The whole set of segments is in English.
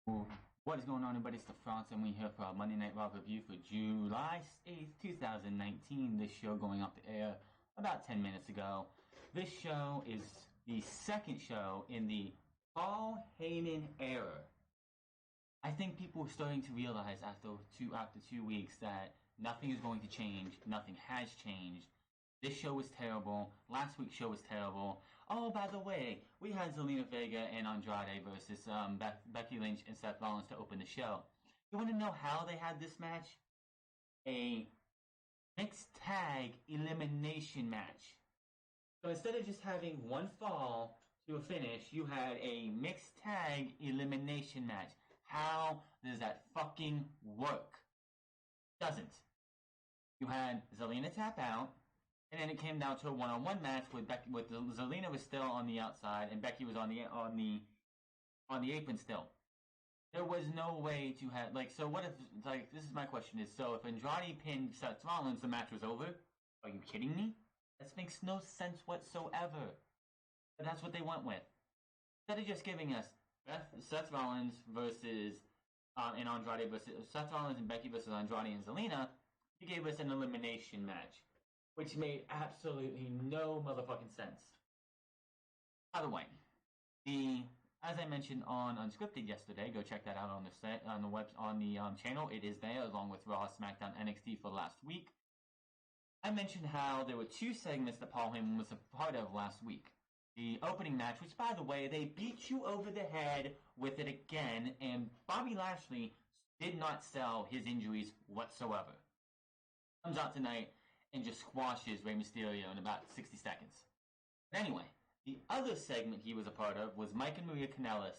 Well, what is going on, everybody? It's the France, and we're here for our Monday Night Raw review for July 8th, 2019. This show going off the air about 10 minutes ago. This show is the second show in the Paul Heyman era. I think people are starting to realize after 2 weeks that nothing is going to change. Nothing has changed. This show was terrible. Last week's show was terrible. Oh, by the way, we had Zelina Vega and Andrade versus Becky Lynch and Seth Rollins to open the show. You want to know how they had this match? A mixed tag elimination match. So instead of just having one fall to a finish, you had a mixed tag elimination match. How does that fucking work? Doesn't. You had Zelina tap out. And then it came down to a one-on-one match with Becky. With Zelina was still on the outside, and Becky was on the apron still. There was no way to have so. What if this is my question is so if Andrade pinned Seth Rollins, the match was over? Are you kidding me? This makes no sense whatsoever. But that's what they went with. Instead of just giving us Seth Rollins versus and Andrade versus Seth Rollins and Becky versus Andrade and Zelina, you gave us an elimination match, which made absolutely no motherfucking sense. By the way, as I mentioned on Unscripted yesterday, go check that out on the channel. It is there along with Raw, SmackDown, NXT for last week. I mentioned how there were two segments that Paul Heyman was a part of last week. The opening match, which by the way, they beat you over the head with it again, and Bobby Lashley did not sell his injuries whatsoever. Comes out tonight and just squashes Rey Mysterio in about 60 seconds. But anyway, the other segment he was a part of was Mike and Maria Kanellis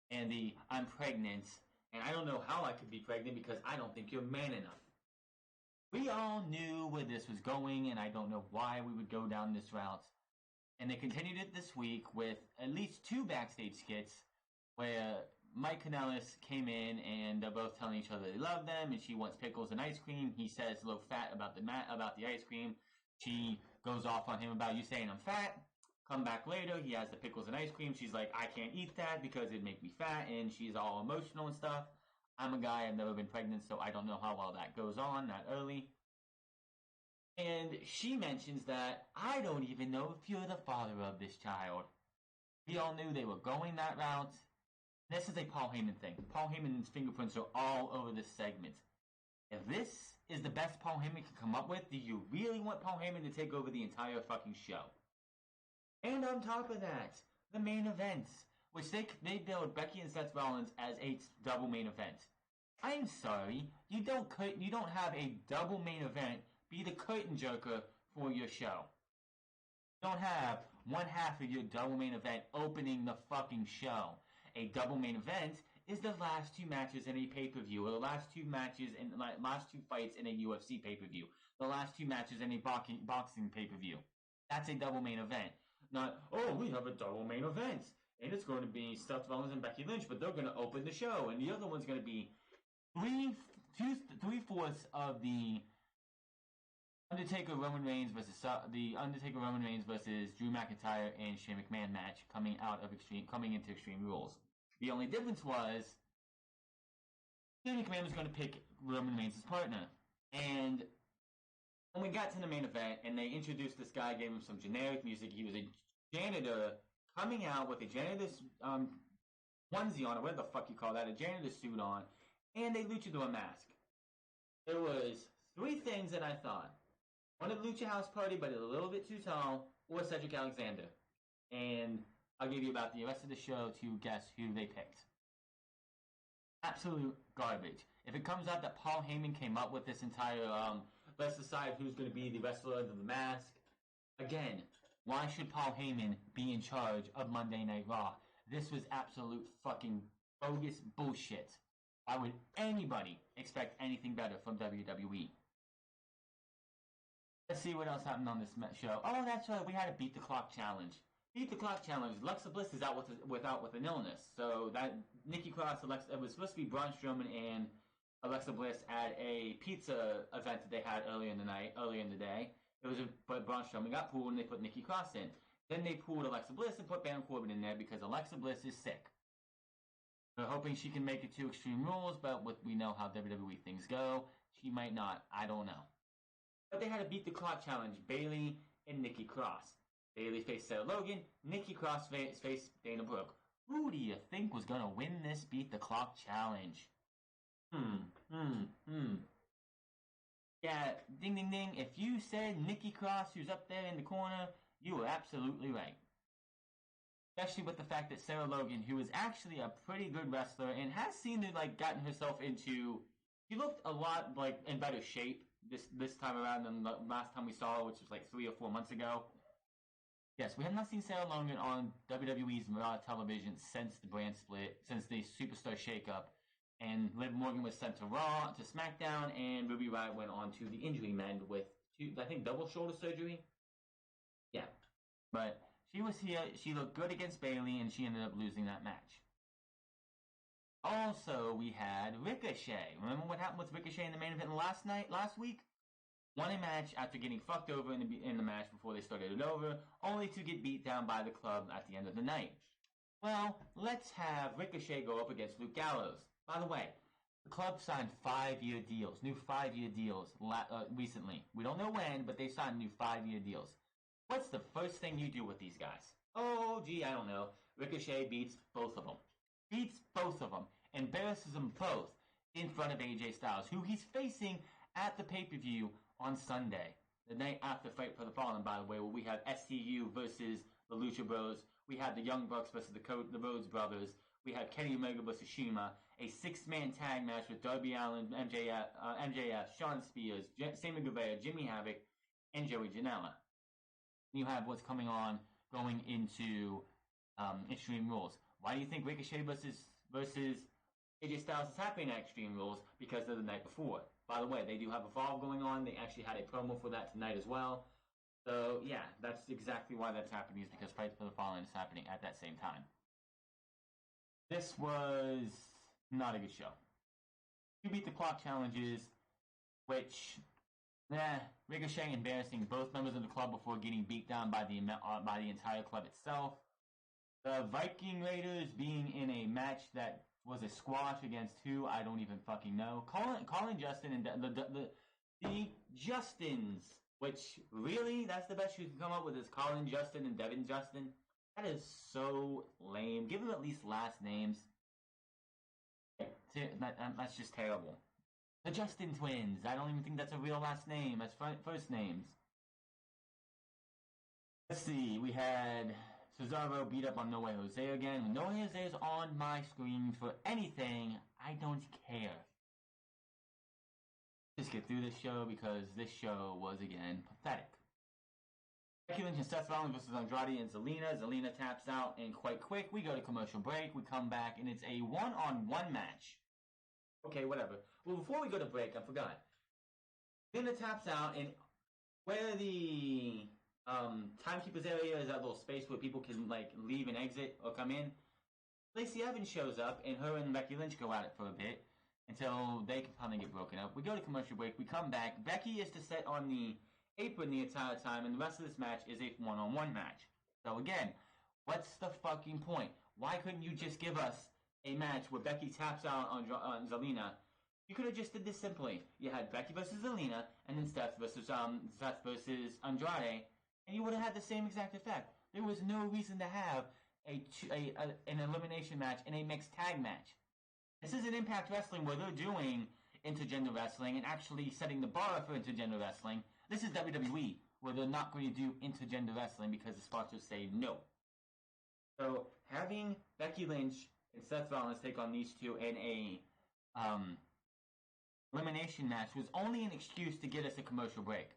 and the I'm pregnant, and I don't know how I could be pregnant because I don't think you're man enough. We all knew where this was going, and I don't know why we would go down this route. And they continued it this week with at least two backstage skits where Mike Kanellis came in and they're both telling each other they love them, and she wants pickles and ice cream. He says low fat about the ice cream. She goes off on him about you saying I'm fat. Come back later, he has the pickles and ice cream. She's like, I can't eat that because it'd make me fat, and she's all emotional and stuff. I'm a guy, I've never been pregnant, so I don't know how well that goes on that early. And she mentions that I don't even know if you're the father of this child. We all knew they were going that route. This is a Paul Heyman thing. Paul Heyman's fingerprints are all over this segment. If this is the best Paul Heyman can come up with, do you really want Paul Heyman to take over the entire fucking show? And on top of that, the main event, which they build Becky and Seth Rollins as a double main event. I'm sorry, you don't have a double main event be the curtain jerker for your show. You don't have one half of your double main event opening the fucking show. A double main event is the last two matches in a pay-per-view, or the last two matches and last two fights in a UFC pay-per-view, the last two matches in a boxing pay-per-view. That's a double main event. Not, oh, we have a double main event, and it's going to be Seth Rollins and Becky Lynch, but they're going to open the show, and the other one's going to be three-fourths of the Undertaker Roman Reigns versus Drew McIntyre and Shane McMahon match coming into Extreme Rules. The only difference was Shane McMahon was going to pick Roman Reigns' partner. And when we got to the main event and they introduced this guy, gave him some generic music. He was a janitor coming out with a janitor's onesie on, or whatever the fuck you call that, a janitor's suit on, and they lucha to a mask. There was three things that I thought. One of the Lucha House Party, but a little bit too tall, or Cedric Alexander. And I'll give you about the rest of the show to guess who they picked. Absolute garbage. If it comes out that Paul Heyman came up with this entire, let's decide who's going to be the wrestler of the mask. Again, why should Paul Heyman be in charge of Monday Night Raw? This was absolute fucking bogus bullshit. Why would anybody expect anything better from WWE? Let's see what else happened on this show. Oh, that's right. We had a Beat the Clock challenge. Beat the Clock challenge. Alexa Bliss is out with an illness. So that Nikki Cross, it was supposed to be Braun Strowman and Alexa Bliss at a pizza event that they had earlier in the day. But Braun Strowman got pulled and they put Nikki Cross in. Then they pulled Alexa Bliss and put Baron Corbin in there because Alexa Bliss is sick. Her hoping she can make it to Extreme Rules, but we know how WWE things go, she might not. I don't know. But they had a beat the clock challenge, Bayley and Nikki Cross. Bayley faced Sarah Logan, Nikki Cross faced Dana Brooke. Who do you think was gonna win this beat the clock challenge? Yeah, ding ding ding. If you said Nikki Cross, who's up there in the corner, you were absolutely right. Especially with the fact that Sarah Logan, who is actually a pretty good wrestler and has seemed to gotten herself into, she looked a lot in better shape this time around than the last time we saw her, which was 3 or 4 months ago. Yes, we have not seen Sarah Logan on WWE's Raw television since the brand split, since the Superstar shakeup. And Liv Morgan was sent to Raw, to SmackDown, and Ruby Riott went on to the injury mend with, I think, double shoulder surgery? Yeah. But she was here, she looked good against Bayley, and she ended up losing that match. Also, we had Ricochet. Remember what happened with Ricochet in the main event last week? Won a match after getting fucked over in the match before they started it over, only to get beat down by the club at the end of the night. Well, let's have Ricochet go up against Luke Gallows. By the way, the club signed 5-year deals, new 5-year deals recently. We don't know when, but they signed new 5-year deals. What's the first thing you do with these guys? Oh, gee, I don't know. Ricochet beats both of them. Embarrasses them both in front of AJ Styles, who he's facing at the pay-per-view on Sunday, the night after Fight for the Fallen, by the way, where we have SCU versus the Lucha Bros. We have the Young Bucks versus the Rhodes Brothers. We have Kenny Omega versus Shima. A 6-man tag match with Darby Allin, MJF, Shawn Spears, Sammy Guevara, Jimmy Havoc, and Joey Janela. You have what's coming on going into Extreme Rules. Why do you think Ricochet versus AJ Styles is happening at Extreme Rules? Because of the night before. By the way, they do have Evolve going on. They actually had a promo for that tonight as well. So, yeah, that's exactly why that's happening, is because Fight for the Fallen is happening at that same time. This was not a good show. You beat the clock challenges, which, Ricochet embarrassing both members of the club before getting beat down by the entire club itself. The Viking Raiders being in a match that was a squash against who, I don't even fucking know. Colin Justin and the Justins, which really, that's the best you can come up with, is Colin Justin and Devin Justin. That is so lame. Give them at least last names. That's just terrible. The Justin twins. I don't even think that's a real last name. That's first names. Let's see. We had Cesaro beat up on No Way Jose again. When No Way Jose is on my screen for anything, I don't care. Just get through this show because this show was, again, pathetic. Becky Lynch and Seth Rollins versus Andrade and Zelina. Zelina taps out, and quite quick, we go to commercial break. We come back, and it's a one-on-one match. Okay, whatever. Well, before we go to break, I forgot. Zelina taps out, and where the timekeeper's area is, that little space where people can leave and exit or come in. Lacey Evans shows up, and her and Becky Lynch go at it for a bit until they can finally get broken up. We go to commercial break. We come back. Becky is to sit on the apron the entire time, and the rest of this match is a one-on-one match. So again, what's the fucking point? Why couldn't you just give us a match where Becky taps out on Zelina? You could have just did this simply. You had Becky versus Zelina, and then Seth versus Andrade, and you would have had the same exact effect. There was no reason to have an elimination match and a mixed tag match. This is an Impact Wrestling where they're doing intergender wrestling and actually setting the bar for intergender wrestling. This is WWE, where they're not going to do intergender wrestling because the sponsors say no. So having Becky Lynch and Seth Rollins take on these two in a elimination match was only an excuse to get us a commercial break.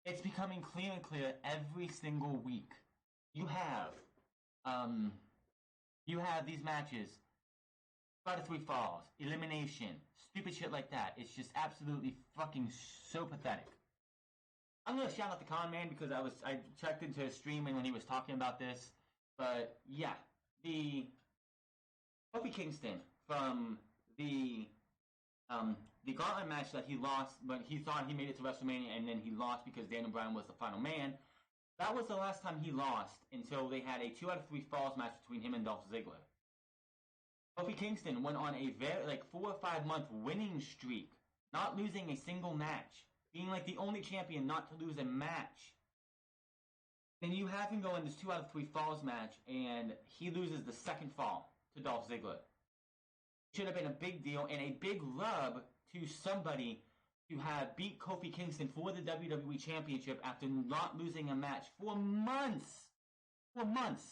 It's becoming clear and clear every single week. You have these matches, 5 to 3 falls, elimination, stupid shit like that. It's just absolutely fucking so pathetic. I'm gonna shout out the Con Man because I checked into his stream and when he was talking about this, but yeah, the Kofi Kingston from the Gauntlet match that he lost, but he thought he made it to WrestleMania and then he lost because Daniel Bryan was the final man. That was the last time he lost until they had a 2 out of 3 falls match between him and Dolph Ziggler. Kofi Kingston went on a very 4 or 5 month winning streak, not losing a single match, being like the only champion not to lose a match. Then you have him go in this 2 out of 3 falls match, and he loses the second fall to Dolph Ziggler. It should have been a big deal and a big rub to somebody to have beat Kofi Kingston for the WWE Championship after not losing a match for months. For months.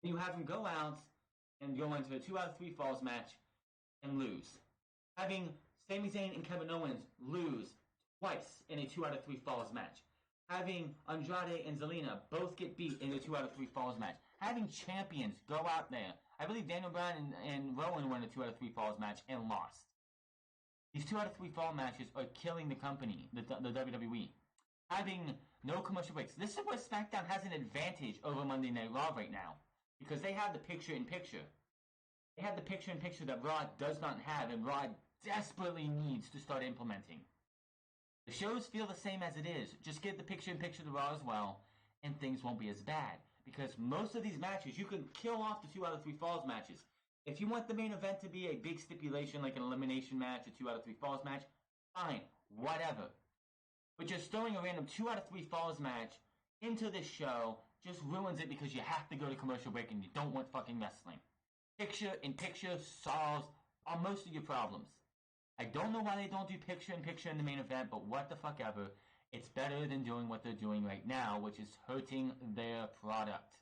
You have him go out and go into a 2 out of 3 falls match and lose. Having Sami Zayn and Kevin Owens lose twice in a 2 out of 3 falls match. Having Andrade and Zelina both get beat in a 2 out of 3 falls match. Having champions go out there. I believe Daniel Bryan and Rowan won a 2 out of 3 falls match and lost. These 2 out of 3 fall matches are killing the company, the WWE. Having no commercial breaks. This is where SmackDown has an advantage over Monday Night Raw right now. Because they have the picture-in-picture. They have the picture-in-picture that Raw does not have, and Raw desperately needs to start implementing. The shows feel the same as it is. Just get the picture-in-picture to Raw as well, and things won't be as bad. Because most of these matches, you can kill off the 2 out of 3 falls matches. If you want the main event to be a big stipulation, like an elimination match, a 2 out of 3 falls match, fine, whatever. But just throwing a random 2 out of 3 falls match into this show just ruins it because you have to go to commercial break and you don't want fucking wrestling. Picture-in-picture solves most of your problems. I don't know why they don't do picture-in-picture in the main event, but what the fuck ever. It's better than doing what they're doing right now, which is hurting their product.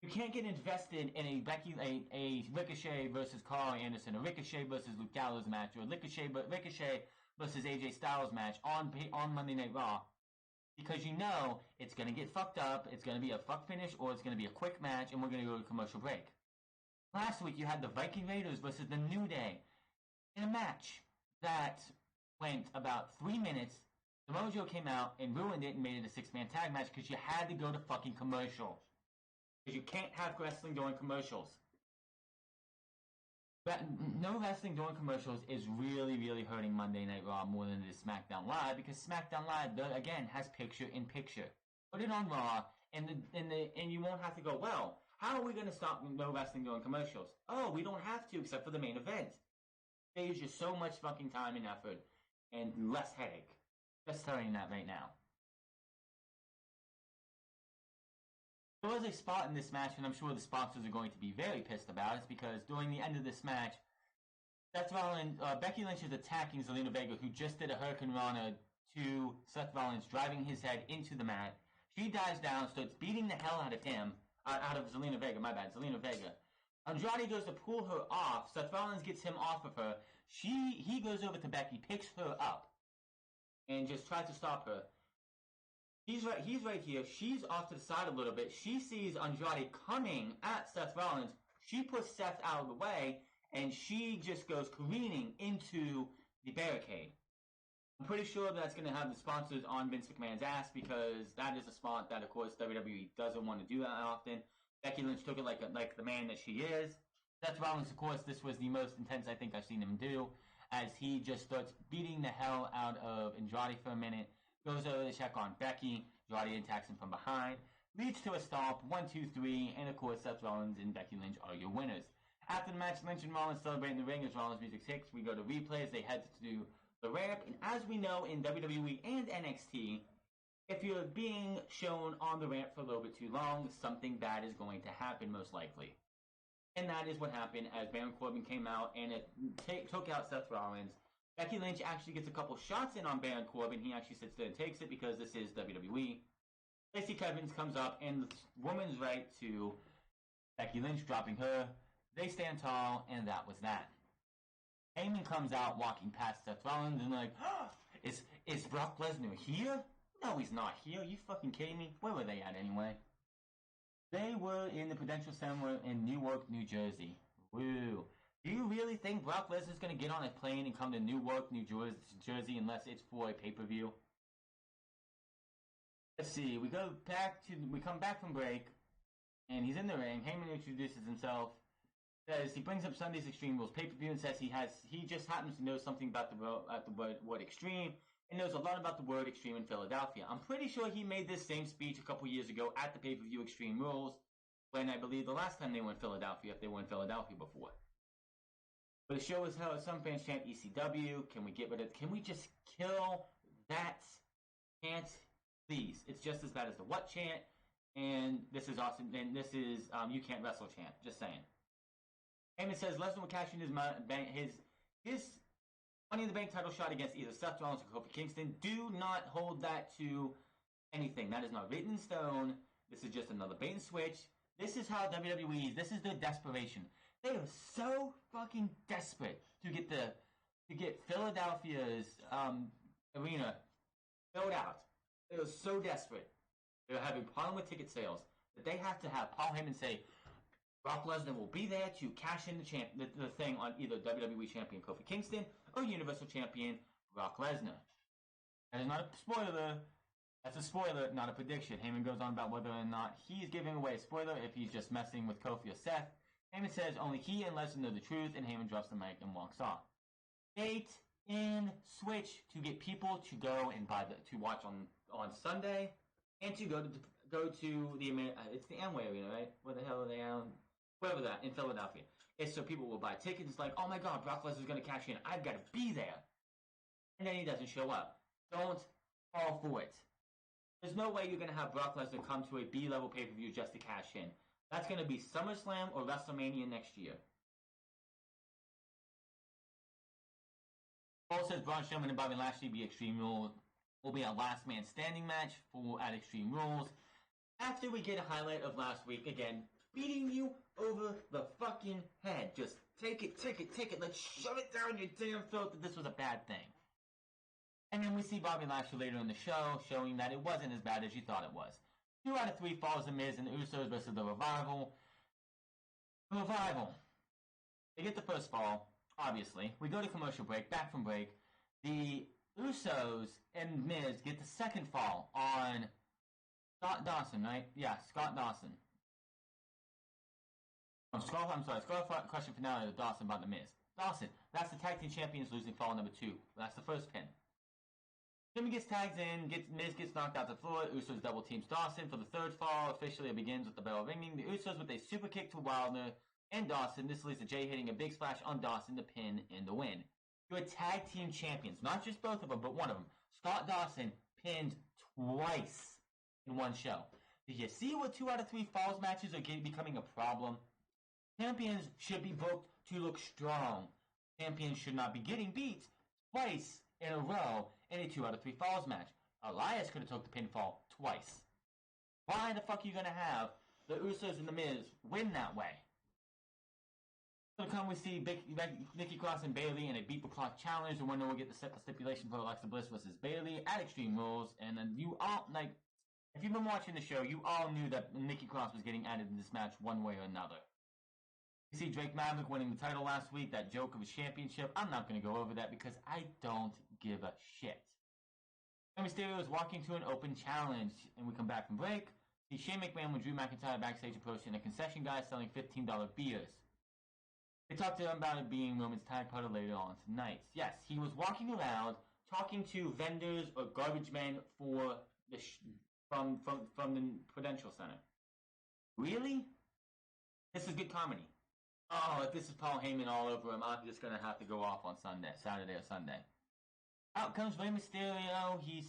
You can't get invested in a Ricochet versus Carl Anderson, a Ricochet versus Luke Gallows match, or a Ricochet versus AJ Styles match on Monday Night Raw. Because you know it's going to get fucked up, it's going to be a fuck finish, or it's going to be a quick match, and we're going to go to commercial break. Last week you had the Viking Raiders versus the New Day in a match that went about 3 minutes. Samoa Joe came out and ruined it and made it a 6-man tag match because you had to go to fucking commercial. Because you can't have wrestling during commercials. But no wrestling during commercials is really, really hurting Monday Night Raw more than it is SmackDown Live, because SmackDown Live, again, has picture-in-picture. Put it on Raw, and you won't have to go, well, how are we going to stop no wrestling during commercials? Oh, we don't have to, except for the main event. Saves you so much fucking time and effort, and less headache. Just telling you that right now. There was a spot in this match, and I'm sure the sponsors are going to be very pissed about it, because during the end of this match, Becky Lynch is attacking Zelina Vega, who just did a Hurricane Rana to Seth Rollins, driving his head into the mat. She dives down, starts beating the hell out of him, out of Zelina Vega, Zelina Vega. Andrade goes to pull her off. Seth Rollins gets him off of her. He goes over to Becky, picks her up, and just tries to stop her. He's right here. She's off to the side a little bit. She sees Andrade coming at Seth Rollins. She puts Seth out of the way, and she just goes careening into the barricade. I'm pretty sure that's going to have the sponsors on Vince McMahon's ass, because that is a spot that, of course, WWE doesn't want to do that often. Becky Lynch took it like the man that she is. Seth Rollins, of course, this was the most intense I think I've seen him do, as he just starts beating the hell out of Andrade for a minute, goes over to check on Becky. Andrade attacks him from behind, leads to a stomp, 1, 2, 3, and of course Seth Rollins and Becky Lynch are your winners. After the match, Lynch and Rollins celebrate in the ring as Rollins' music hits. We go to replays. They head to the ramp, and as we know in WWE and NXT, if you're being shown on the ramp for a little bit too long, something bad is going to happen, most likely. And that is what happened as Baron Corbin came out and it took out Seth Rollins. Becky Lynch actually gets a couple shots in on Baron Corbin. He actually sits there and takes it because this is WWE. Lacey Evans comes up, and the woman's right to Becky Lynch, dropping her. They stand tall, and that was that. Heyman comes out walking past Seth Rollins and like, is Brock Lesnar here? No, he's not here. Are you fucking kidding me? Where were they at anyway? They were in the Prudential Center in Newark, New Jersey. Woo. Do you really think Brock Lesnar's going to get on a plane and come to Newark, New Jersey unless it's for a pay-per-view? Let's see. We come back from break, and he's in the ring. Heyman introduces himself. Says he brings up Sunday's Extreme Rules pay-per-view and says he just happens to know something about the word extreme, and knows a lot about the word extreme in Philadelphia. I'm pretty sure he made this same speech a couple years ago at the pay-per-view Extreme Rules. when I believe the last time they were in Philadelphia, if they were in Philadelphia before. But the show was held. Some fans chant ECW. Can we get rid of? Can we just kill that chant, please? It's just as bad as the what chant, and this is awesome. And this is you can't wrestle chant. Just saying. Heyman says Lesnar will cash in his Money in the Bank title shot against either Seth Rollins or Kofi Kingston. Do not hold that to anything. That is not written in stone. This is just another bait and switch. This is how WWE is. This is their desperation. They are so fucking desperate to get Philadelphia's arena filled out. They are so desperate. They're having a problem with ticket sales that they have to have Paul Heyman say, Brock Lesnar will be there to cash in the thing on either WWE Champion Kofi Kingston or Universal Champion Brock Lesnar. That is not a spoiler. That's a spoiler, not a prediction. Heyman goes on about whether or not he's giving away a spoiler if he's just messing with Kofi or Seth. Heyman says only he and Lesnar know the truth, and Heyman drops the mic and walks off. Bait and switch to get people to go and to watch on Sunday and to go to the it's the Amway Arena, right? Where the hell are they on? Wherever that in Philadelphia. It's so people will buy tickets. It's like, oh my God, Brock Lesnar's going to cash in. I've got to be there, and then he doesn't show up. Don't fall for it. There's no way you're going to have Brock Lesnar come to a B-level pay-per-view just to cash in. That's going to be SummerSlam or WrestleMania next year. Paul says Braun Strowman and Bobby Lashley will be a last man standing match at Extreme Rules. After we get a highlight of last week, again, beating you over the fucking head. Just take it. Let's shove it down your damn throat that this was a bad thing. And then we see Bobby Lashley later in the show, showing that it wasn't as bad as you thought it was. 2 out of 3 falls The Miz and the Usos versus the Revival. The Revival. They get the first fall, obviously. We go to commercial break, back from break. The Usos and Miz get the second fall on Scott Dawson, right? Yeah, Scott Dawson. Scott question finale to Dawson about the Miz. Dawson, that's the tag team champions losing fall number 2. That's the first pin. Jimmy gets tagged in, Miz gets knocked out the floor, Usos double teams Dawson for the third fall. Officially it begins with the bell ringing. The Usos with a super kick to Wilder and Dawson. This leads to Jay hitting a big splash on Dawson to pin and the win. Your tag team champions, not just both of them, but one of them, Scott Dawson, pinned twice in one show. Do you see what 2 out of 3 falls matches are becoming a problem? Champions should be booked to look strong. Champions should not be getting beat twice in a row in a 2 out of 3 falls match. Elias could have took the pinfall twice. Why the fuck are you going to have the Usos and the Miz win that way? So to come, we see Nikki Cross and Bayley in a beat the clock challenge. The winner will get the stipulation for Alexa Bliss versus Bayley at Extreme Rules. And then you all, if you've been watching the show, you all knew that Nikki Cross was getting added in this match one way or another. You see Drake Maverick winning the title last week, that joke of a championship. I'm not going to go over that because I don't give a shit. Rey Mysterio is walking to an open challenge, and we come back from break. See Shane McMahon with Drew McIntyre backstage approaching a concession guy selling $15 beers. They talked to him about it being Roman's tag partner later on tonight. Yes, he was walking around talking to vendors or garbage men for from the Prudential Center. Really? This is good comedy. Oh, if this is Paul Heyman all over him, I'm just going to have to go off on Saturday or Sunday. Out comes Rey Mysterio. He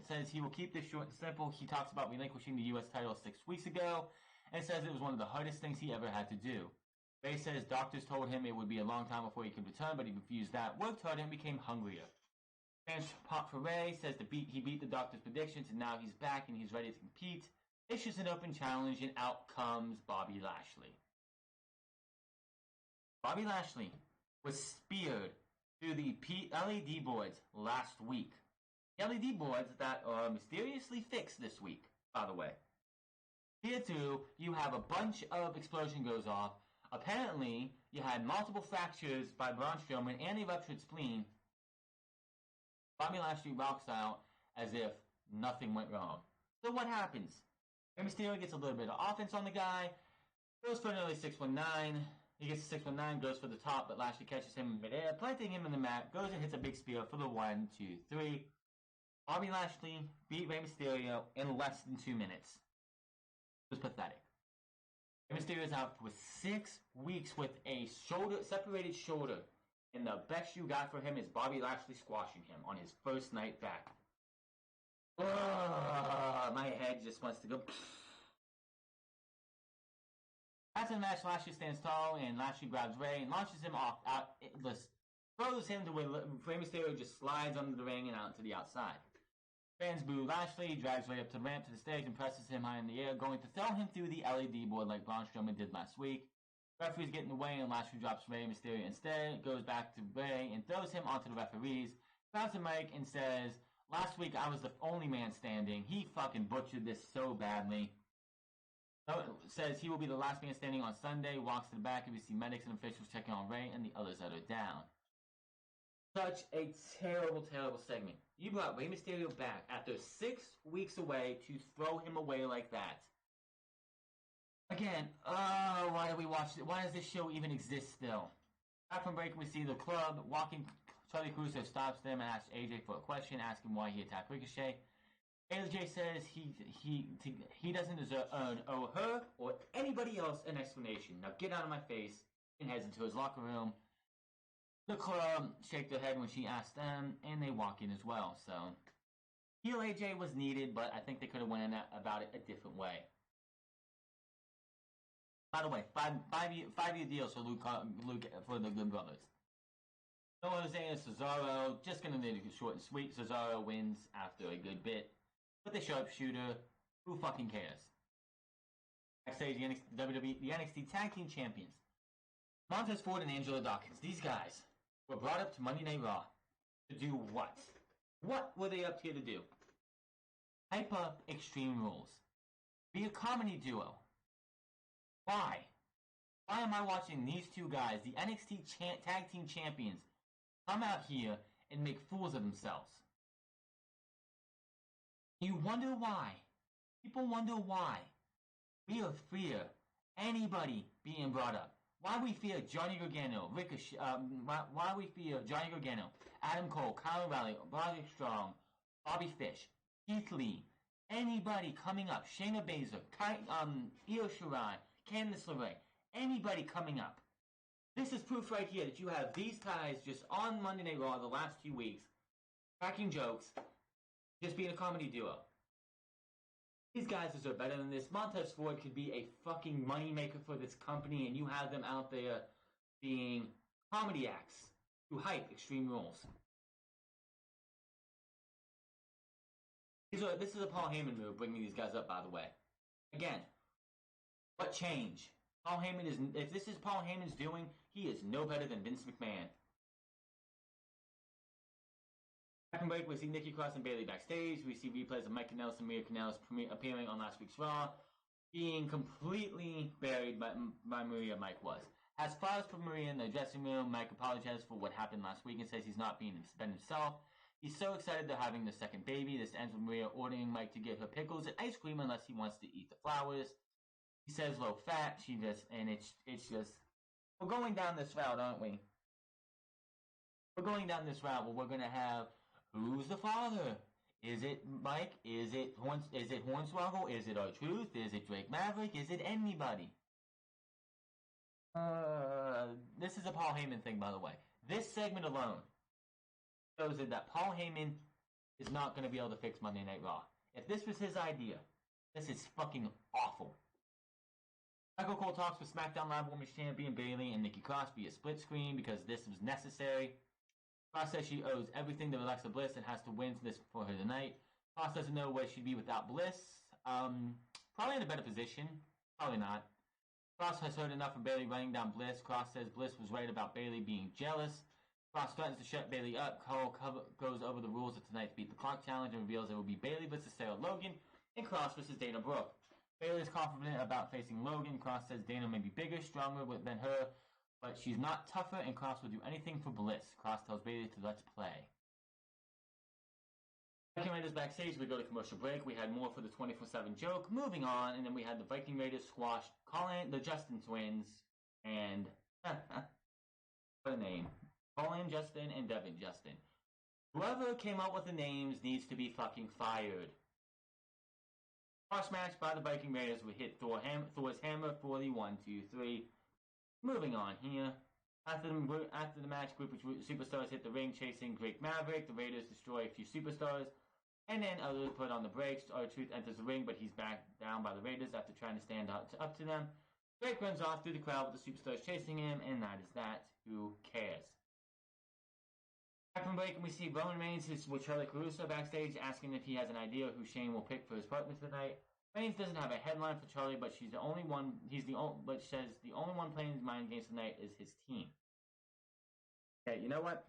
says he will keep this short and simple. He talks about relinquishing the U.S. title 6 weeks ago and says it was one of the hardest things he ever had to do. Rey says doctors told him it would be a long time before he could return, but he refused that, worked harder, and became hungrier. Fans pop for Rey, says he beat the doctor's predictions, and now he's back and he's ready to compete. Issues an open challenge, and out comes Bobby Lashley. Bobby Lashley was speared through the LED boards last week. LED boards that are mysteriously fixed this week, by the way. Here too, you have a bunch of explosion goes off. Apparently, you had multiple fractures by Braun Strowman and a ruptured spleen. Bobby Lashley rocks out as if nothing went wrong. So what happens? Rey Mysterio gets a little bit of offense on the guy, goes for an early 619. He gets 619, goes for the top, but Lashley catches him in midair, planting him in the mat, goes and hits a big spear for the 1, 2, 3. Bobby Lashley beat Rey Mysterio in less than 2 minutes. It was pathetic. Mysterio is out for 6 weeks with a separated shoulder. And the best you got for him is Bobby Lashley squashing him on his first night back. Ugh, my head just wants to go. After the match, Lashley stands tall and Lashley grabs Rey and launches him off throws him to where Rey Mysterio just slides under the ring and out to the outside. Fans boo Lashley, drags Rey up to the ramp to the stage and presses him high in the air, going to throw him through the LED board like Braun Strowman did last week. Referees get in the way and Lashley drops Rey Mysterio instead, goes back to Rey and throws him onto the referees, grabs the mic and says, "Last week I was the only man standing. He fucking butchered this so badly." Says he will be the last man standing on Sunday, walks to the back and we see medics and officials checking on Rey and the others that are down. Such a terrible, terrible segment. You brought Rey Mysterio back after 6 weeks away to throw him away like that. Again, why do we watch it? Why does this show even exist still? Back from break, we see the club walking. Charlie Caruso stops them and asks AJ for a question, asking why he attacked Ricochet. AJ says he doesn't owe her or anybody else an explanation. Now get out of my face, and heads into his locker room. The club shake their head when she asks them, and they walk in as well. So, heel AJ was needed, but I think they could have went about it a different way. By the way, five-year deals for Luke for the Good Brothers. No Jose and Cesaro, just gonna need it short and sweet. Cesaro wins after a good bit with the sharpshooter. Who fucking cares? Backstage, the NXT Tag Team Champions, Montez Ford and Angelo Dawkins. These guys were brought up to Monday Night Raw to do what? What were they up here to do? Hype up Extreme Rules. Be a comedy duo. Why? Why am I watching these two guys, the NXT Tag Team Champions, come out here and make fools of themselves? You wonder why. People wonder why. We fear anybody being brought up. Why we fear Johnny Gargano, Ricochet, why we fear Johnny Gargano, Adam Cole, Kyle O'Reilly, Roderick Strong, Bobby Fish, Keith Lee, anybody coming up, Shayna Baszler, Io Shirai, Candice LeRae, anybody coming up. This is proof right here that you have these guys just on Monday Night Raw the last few weeks, cracking jokes, just being a comedy duo. These guys deserve better than this. Montez Ford could be a fucking moneymaker for this company, and you have them out there being comedy acts to hype Extreme Rules. This is a Paul Heyman move, bringing these guys up, by the way. Again, what change? Paul Heyman is, if this is Paul Heyman's doing, he is no better than Vince McMahon. Back in break, we see Nikki Cross and Bayley backstage. We see replays of Mike Kanellis and Maria Kanellis appearing on last week's Raw, being completely buried by Maria. Mike was. Has flowers for Maria in the dressing room. Mike apologizes for what happened last week and says he's not being himself. He's so excited they're having the second baby. This ends with Maria ordering Mike to get her pickles and ice cream unless he wants to eat the flowers. He says low fat. It's just, we're going down this route, aren't we? We're going down this route where we're going to have, who's the father? Is it Mike? Is it Hornswoggle? Is it R-Truth? Is it Drake Maverick? Is it anybody? This is a Paul Heyman thing, by the way. This segment alone shows that Paul Heyman is not going to be able to fix Monday Night Raw. If this was his idea, this is fucking awful. Michael Cole talks with SmackDown Live Women's Champion Bayley and Nikki Cross via split screen because this was necessary. Cross says she owes everything to Alexa Bliss and has to win this for her tonight. Cross doesn't know where she'd be without Bliss. Probably in a better position. Probably not. Cross has heard enough of Bayley running down Bliss. Cross says Bliss was right about Bayley being jealous. Cross threatens to shut Bayley up. Cole goes over the rules of tonight's Beat the Clock Challenge and reveals it will be Bayley versus Sarah Logan and Cross versus Dana Brooke. Bayley is confident about facing Logan. Cross says Dana may be bigger, stronger than her, but she's not tougher, and Cross will do anything for Bliss. Cross tells Bayley to let's play. Viking Raiders backstage, we go to commercial break. We had more for the 24/7 joke. Moving on, and then we had the Viking Raiders squash Colin, the Justin twins, and what a name. Colin Justin and Devin Justin. Whoever came up with the names needs to be fucking fired. Squash match by the Viking Raiders would hit Thor's hammer for the 1, 2, 3. Moving on here. After the match, group of superstars hit the ring chasing Drake Maverick. The Raiders destroy a few superstars. And then others put on the brakes. R-Truth enters the ring, but he's backed down by the Raiders after trying to stand up to them. Drake runs off through the crowd with the superstars chasing him, and that is that. Who cares? Back from break, and we see Roman Reigns with Charlie Caruso backstage, asking if he has an idea who Shane will pick for his partner tonight. Reigns doesn't have a headline for Charlie, but she's the only one. But says the only one playing his mind games tonight is his team. Okay, you know what?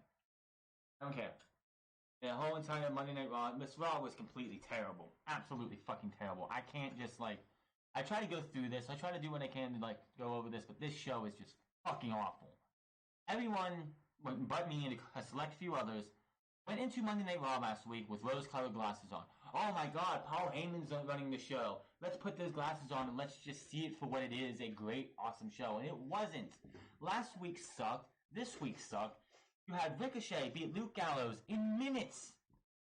I don't care. The whole entire Monday Night Raw, Miss Raw was completely terrible, absolutely fucking terrible. I can't just I try to go through this. I try to do what I can to go over this, but this show is just fucking awful. Everyone, but me and a select few others, went into Monday Night Raw last week with rose-colored glasses on. Oh my God, Paul Heyman's running the show. Let's put those glasses on and let's just see it for what it is, a great, awesome show. And it wasn't. Last week sucked. This week sucked. You had Ricochet beat Luke Gallows in minutes.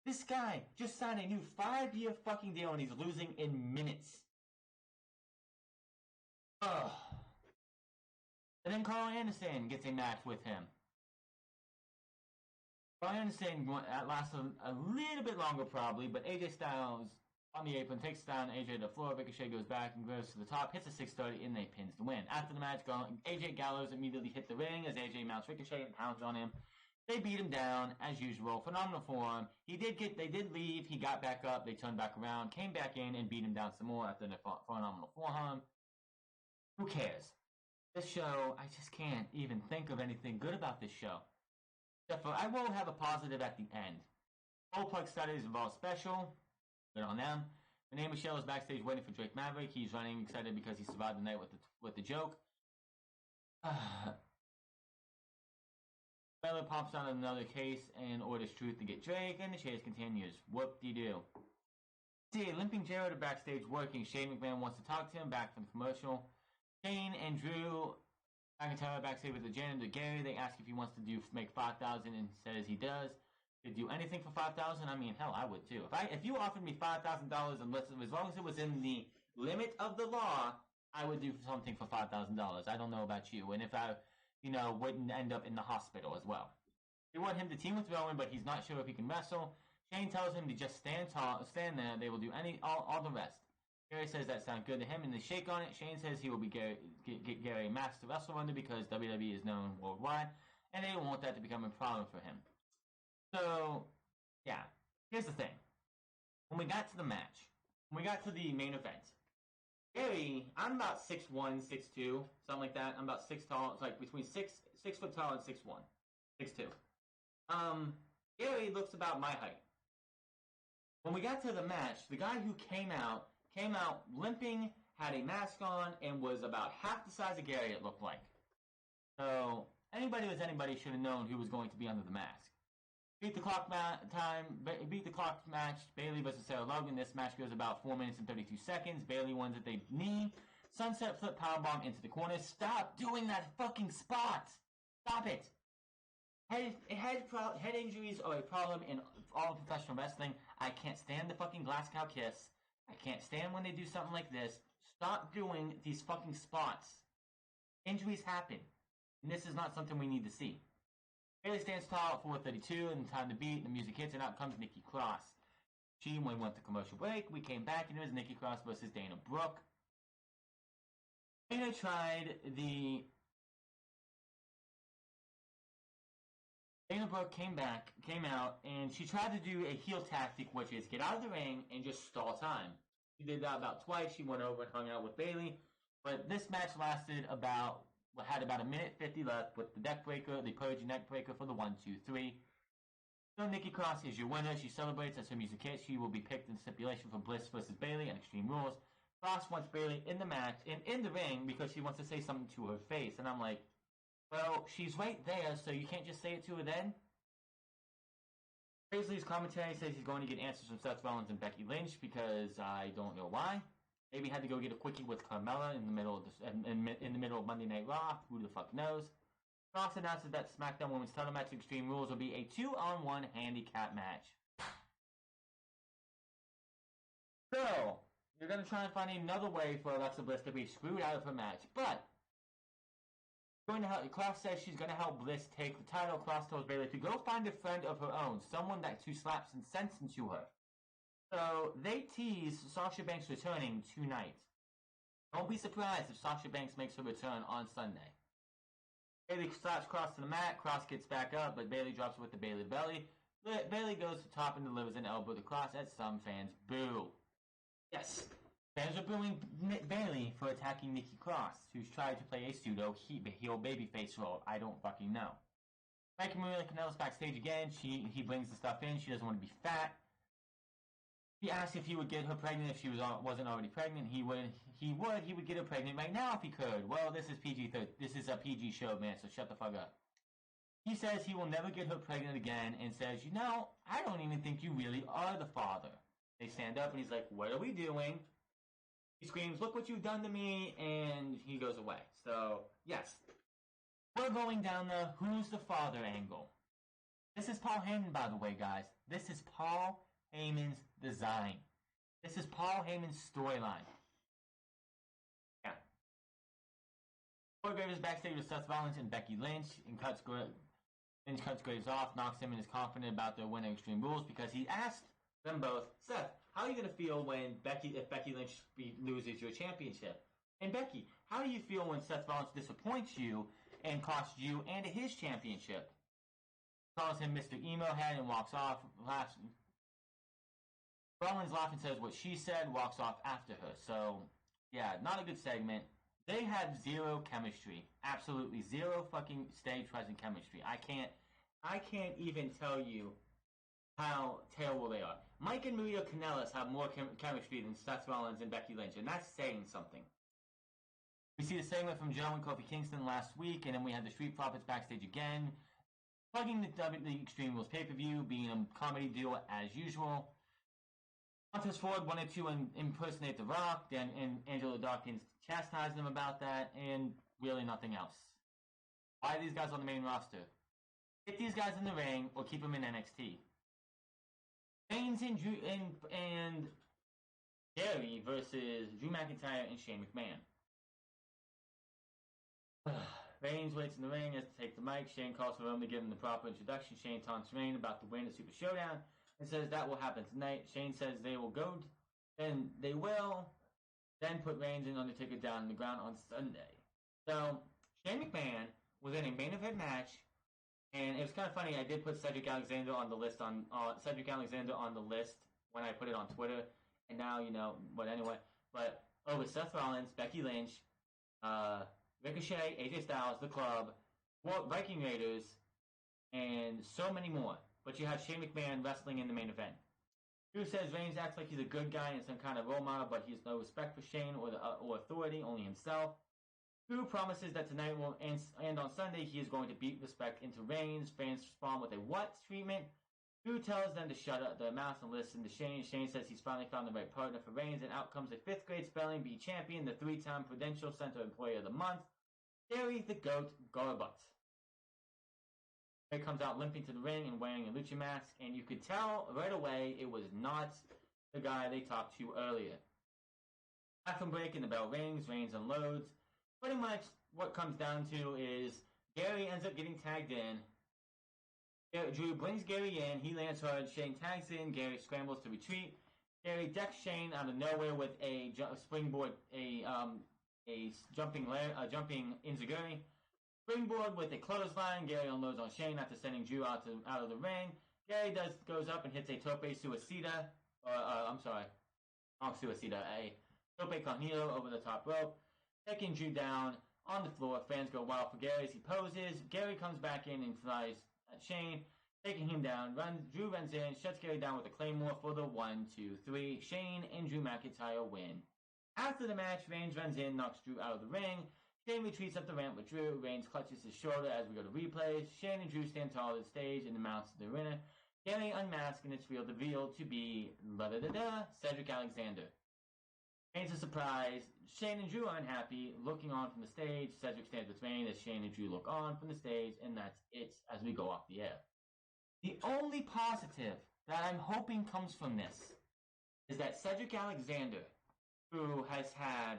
This guy just signed a new 5-year fucking deal and he's losing in minutes. Ugh. And then Carl Anderson gets a match with him. Carl Anderson lasted a little bit longer probably, but AJ Styles on the apron takes down AJ to the floor. Ricochet goes back and goes to the top, hits a 630, and they pins the win. After the match, AJ Gallows immediately hit the ring as AJ mounts Ricochet and pounds on him. They beat him down as usual. Phenomenal form. They did leave. He got back up. They turned back around, came back in, and beat him down some more after the phenomenal forearm. Who cares? This show, I just can't even think of anything good about this show. Except for I will have a positive at the end. Full Plug Studies involved special. Good on them. Renee Michelle is backstage waiting for Drake Maverick. He's running excited because he survived the night with the joke. Bella pops on another case and orders Truth to get Drake, and the chase continues. Whoop-de-doo. See, limping Jared backstage working. Shane McMahon wants to talk to him back from the commercial. Shane and Drew McIntyre backstage with the janitor Gary. They ask if he wants to make 5,000 and says he does. Could do anything for 5,000. I mean, hell, I would too. If you offered me $5,000 as long as it was in the limit of the law, I would do something for $5,000. I don't know about you, and if I, wouldn't end up in the hospital as well. They want him to team with Rowan, but he's not sure if he can wrestle. Shane tells him to just stand there. They will do all the rest. Gary says that sounds good to him, and they shake on it. Shane says he will be get Gary a match to wrestle under because WWE is known worldwide, and they don't want that to become a problem for him. So, yeah. Here's the thing. When we got to the match, when we got to the main event, Gary, I'm about 6'1", 6'2", something like that. I'm about 6 tall. It's like between 6 foot tall and 6'1", 6'2". Gary looks about my height. When we got to the match, the guy who came out limping, had a mask on, and was about half the size of Gary, it looked like. So, anybody should have known who was going to be under the mask. Beat the clock match. Bayley versus Sarah Logan. This match goes about 4 minutes and 32 seconds. Bayley wins at the knee. Sunset flip powerbomb into the corner. Stop doing that fucking spot. Stop it. Head injuries are a problem in all professional wrestling. I can't stand the fucking glass cow kiss. I can't stand when they do something like this. Stop doing these fucking spots. Injuries happen. And this is not something we need to see. Bayley stands tall at 4:32 and time to beat. The music hits and out comes Nikki Cross. We went to commercial break. We came back and it was Nikki Cross versus Dana Brooke. Dana Brooke came out, and she tried to do a heel tactic, which is get out of the ring and just stall time. She did that about twice. She went over and hung out with Bayley. But this match had about 1:50 left with the Purge neck breaker for the 1, 2, 3. So Nikki Cross is your winner. She celebrates as her music hits. She will be picked in stipulation for Bliss versus Bayley and Extreme Rules. Cross wants Bayley in the match and in the ring because she wants to say something to her face. And I'm like, well, she's right there, so you can't just say it to her then? Paisley's commentary says he's going to get answers from Seth Rollins and Becky Lynch because I don't know why. Maybe had to go get a quickie with Carmella in the middle of Monday Night Raw. Who the fuck knows? Cross announces that SmackDown Women's Title match Extreme Rules will be a 2-on-1 handicap match. So, You're going to try and find another way for Alexa Bliss to be screwed out of her match. But Cross says she's going to help Bliss take the title. Cross tells Bayley to go find a friend of her own, someone that to slap some sense into her. So they tease Sasha Banks returning tonight. Don't be surprised if Sasha Banks makes her return on Sunday. Bayley slaps Cross to the mat. Cross gets back up, but Bayley drops her with the Bayley belly. Bayley goes to top and delivers an elbow to Cross as some fans boo. Yes, fans are booing Bayley for attacking Nikki Cross, who's tried to play a pseudo heel babyface role. I don't fucking know. Mike and Maria Kanellis backstage again. He brings the stuff in. She doesn't want to be fat. He asked if he would get her pregnant if she wasn't already pregnant. He would get her pregnant right now if he could. Well, this is This is a PG show, man. So shut the fuck up. He says he will never get her pregnant again, and says, I don't even think you really are the father. They stand up, and he's like, what are we doing? He screams, look what you've done to me, and he goes away. So, yes. We're going down the who's the father angle. This is Paul Heyman, by the way, guys. This is Paul Heyman's design. This is Paul Heyman's storyline. Yeah. Corey Graves is backstage with Seth Rollins and Becky Lynch, and cuts Graves off, knocks him, and is confident about their win at Extreme Rules because he asked them both, Seth, how are you going to feel if Becky Lynch loses your championship? And Becky, how do you feel when Seth Rollins disappoints you and costs you and his championship? Calls him Mr. Emo Head and walks off. Rollins laughs and says what she said, walks off after her. So, yeah, not a good segment. They have zero chemistry. Absolutely zero fucking stage present chemistry. I can't even tell you how terrible they are. Mike and Maria Kanellis have more chemistry than Seth Rollins and Becky Lynch, and that's saying something. We see the segment from Joe and Kofi Kingston last week, and then we had the Street Profits backstage again, plugging the Extreme Rules pay-per-view, being a comedy duo as usual. Montez Ford wanted to impersonate The Rock, and Angelo Dawkins chastised them about that, and really nothing else. Why are these guys on the main roster? Get these guys in the ring, or keep them in NXT. Reigns and Gary versus Drew McIntyre and Shane McMahon. Reigns waits in the ring as to take the mic. Shane calls for him to give him the proper introduction. Shane taunts Reigns about the win at Super Showdown and says that will happen tonight. Shane says they will then put Reigns and Undertaker down on the ground on Sunday. So Shane McMahon was in a main event match. And it was kind of funny. I did put Cedric Alexander on the list when I put it on Twitter, and now But anyway, with Seth Rollins, Becky Lynch, Ricochet, AJ Styles, The Club, Viking Raiders, and so many more. But you have Shane McMahon wrestling in the main event. Drew says Reigns acts like he's a good guy and some kind of role model, but he has no respect for Shane or authority, only himself. Drew promises that tonight will end on Sunday. He is going to beat respect into Reigns. Fans respond with a what treatment. Drew tells them to shut up their mouths and listen to Shane. Shane says he's finally found the right partner for Reigns, and out comes a 5th grade spelling bee champion, the 3-time Prudential Center Employee of the Month, Gary the Goat Garbutt. He comes out limping to the ring and wearing a lucha mask, and you could tell right away it was not the guy they talked to earlier. Bathroom break and the bell rings. Reigns unloads. Pretty much what comes down to is Gary ends up getting tagged in. Drew brings Gary in. He lands hard. Shane tags in. Gary scrambles to retreat. Gary decks Shane out of nowhere with a springboard, a jumping enziguri. Springboard with a clothesline. Gary unloads on Shane after sending Drew out of the ring. Gary goes up and hits a tope suicida. A tope con hilo over the top rope, taking Drew down on the floor. Fans go wild for Gary as he poses. Gary comes back in and flies at Shane, taking him down. Drew runs in, shuts Gary down with a claymore for the 1, 2, 3. Shane and Drew McIntyre win. After the match, Reigns runs in, knocks Drew out of the ring. Shane retreats up the ramp with Drew. Reigns clutches his shoulder as we go to replays. Shane and Drew stand tall on the stage in the mouths of the arena. Gary unmasked and it's revealed to be Cedric Alexander. Reigns is surprised. Shane and Drew are unhappy, looking on from the stage. Cedric stands with Reigns as Shane and Drew look on from the stage, and that's it as we go off the air. The only positive that I'm hoping comes from this is that Cedric Alexander who has had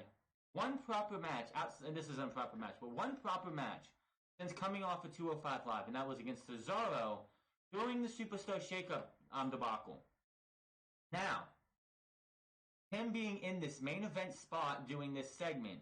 one proper match, and this is an improper match, but one proper match since coming off of 205 Live, and that was against Cesaro during the Superstar Shakeup debacle. Now, him being in this main event spot doing this segment,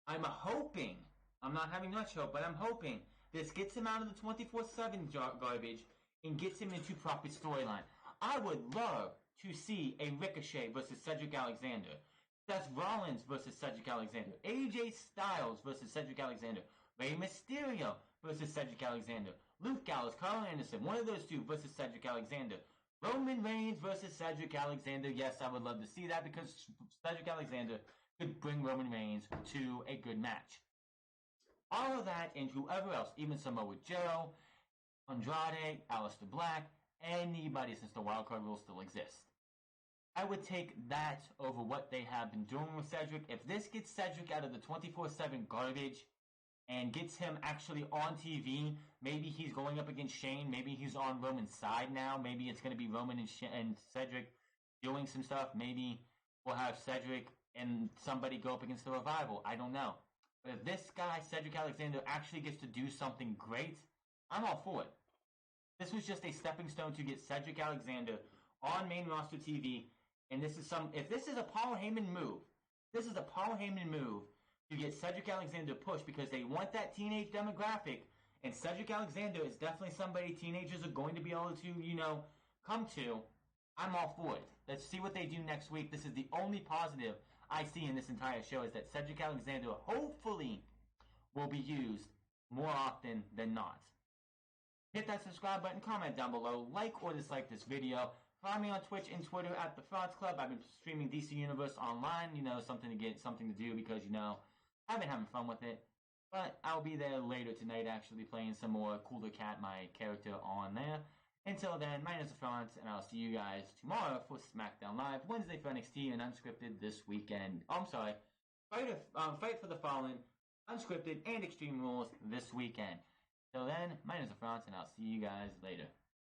I'm hoping, I'm not having much hope, but I'm hoping this gets him out of the 24/7 garbage and gets him into proper storyline. I would love to see a Ricochet versus Cedric Alexander, Seth Rollins versus Cedric Alexander, AJ Styles versus Cedric Alexander, Rey Mysterio versus Cedric Alexander, Luke Gallows, Carl Anderson, one of those two versus Cedric Alexander, Roman Reigns versus Cedric Alexander. Yes, I would love to see that because Cedric Alexander could bring Roman Reigns to a good match. All of that and whoever else, even Samoa Joe, Andrade, Aleister Black, anybody since the wildcard rules still exist. I would take that over what they have been doing with Cedric. If this gets Cedric out of the 24/7 garbage and gets him actually on TV, maybe he's going up against Shane, maybe he's on Roman's side now, maybe it's going to be Roman and Cedric doing some stuff, maybe we'll have Cedric and somebody go up against the Revival, I don't know. But if this guy, Cedric Alexander, actually gets to do something great, I'm all for it. This was just a stepping stone to get Cedric Alexander on main roster TV, and if this is a Paul Heyman move, to get Cedric Alexander pushed because they want that teenage demographic, and Cedric Alexander is definitely somebody teenagers are going to be able to, come to. I'm all for it. Let's see what they do next week. This is the only positive I see in this entire show is that Cedric Alexander hopefully will be used more often than not. Hit that subscribe button, comment down below, like or dislike this video. Find me on Twitch and Twitter at The Frauds Club. I've been streaming DC Universe online, something to do because, I've been having fun with it. But I'll be there later tonight actually playing some more Cooler Cat, my character, on there. Until then, my name is The Frauds, and I'll see you guys tomorrow for SmackDown Live, Wednesday for NXT, and Unscripted this weekend. Oh, I'm sorry. Fight for the Fallen, Unscripted, and Extreme Rules this weekend. Till then, my name is The Frauds, and I'll see you guys later.